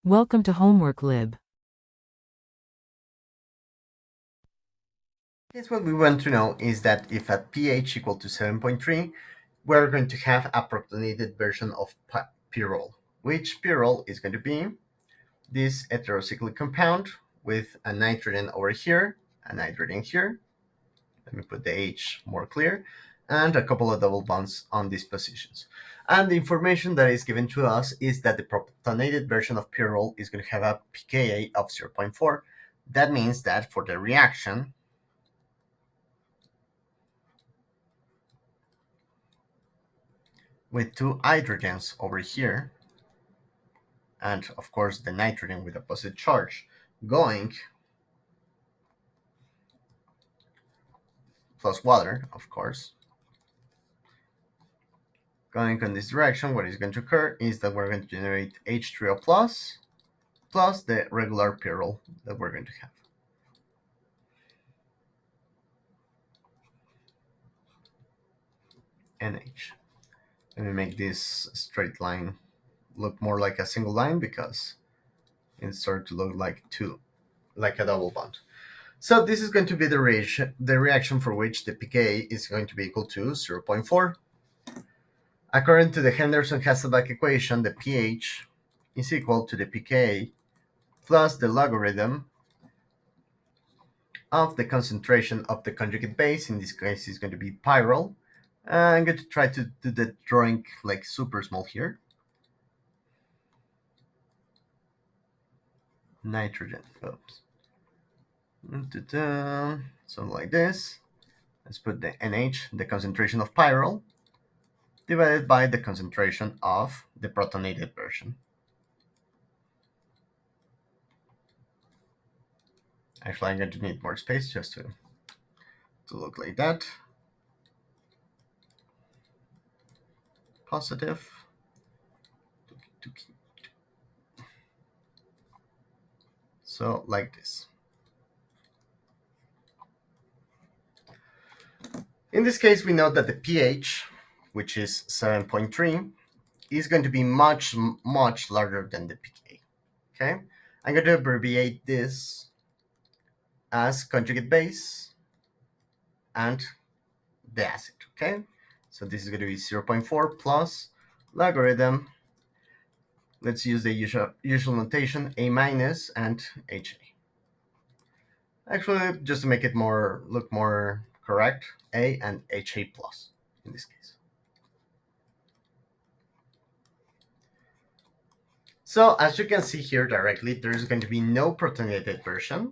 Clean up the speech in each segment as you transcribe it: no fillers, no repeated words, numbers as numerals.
Welcome to Homework Lib. Yes, what we want to know is that if at pH equal to 7.3, we're going to have a protonated version of pyrrole, which pyrrole is going to be this heterocyclic compound with a nitrogen over here, a nitrogen here. Let me put the H more clear, and a couple of double bonds on these positions. And the information that is given to us is that the protonated version of pyrrole is going to have a pKa of 0.4. That means that for the reaction, with two hydrogens over here, and of course the nitrogen with a positive charge going, plus water, of course, going in this direction, what is going to occur is that we're going to generate H3O plus the regular pyrrole that we're going to have. NH. Let me make this straight line look more like a single line because it started to look like a double bond. So this is going to be the reaction for which the pKa is going to be equal to 0.4. According to the Henderson-Hasselbalch equation, the pH is equal to the pKa plus the logarithm of the concentration of the conjugate base. In this case, is going to be pyrrole. I'm going to try to do the drawing like super small here. Nitrogen. Oops. Something like this. Let's put the NH, the concentration of pyrrole, divided by the concentration of the protonated version. Actually, I'm going to need more space just to look like that. Positive. So like this. In this case, we know that the pH, which is 7.3, is going to be much larger than the pK. Okay, I'm going to abbreviate this as conjugate base and the acid. Okay, so this is going to be 0.4 plus logarithm. Let's use the usual notation, A minus and HA. Actually, just to make it look more correct, A and HA plus in this case. So as you can see here directly, there is going to be no protonated version.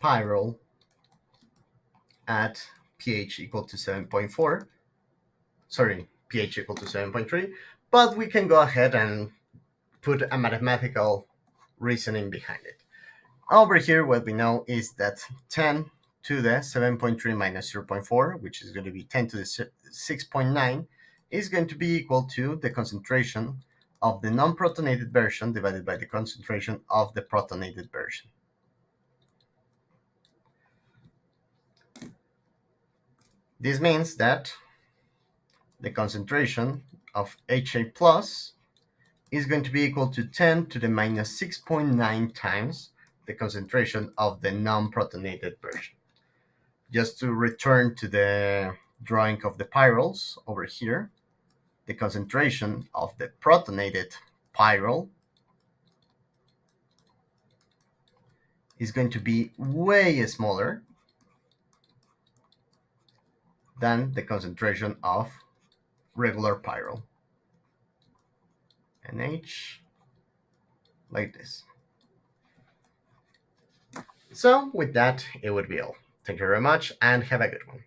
Pyrrole at pH equal to 7.4. Sorry, pH equal to 7.3. But we can go ahead and put a mathematical reasoning behind it. Over here, what we know is that 10 to the 7.3 minus 0.4, which is going to be 10 to the 6.9, is going to be equal to the concentration of the non-protonated version divided by the concentration of the protonated version. This means that the concentration of HA plus is going to be equal to 10 to the minus 6.9 times the concentration of the non-protonated version. Just to return to the drawing of the pyrroles over here, the concentration of the protonated pyrrole is going to be way smaller than the concentration of regular pyrrole. NH, like this. So with that, it would be all. Thank you very much and have a good one.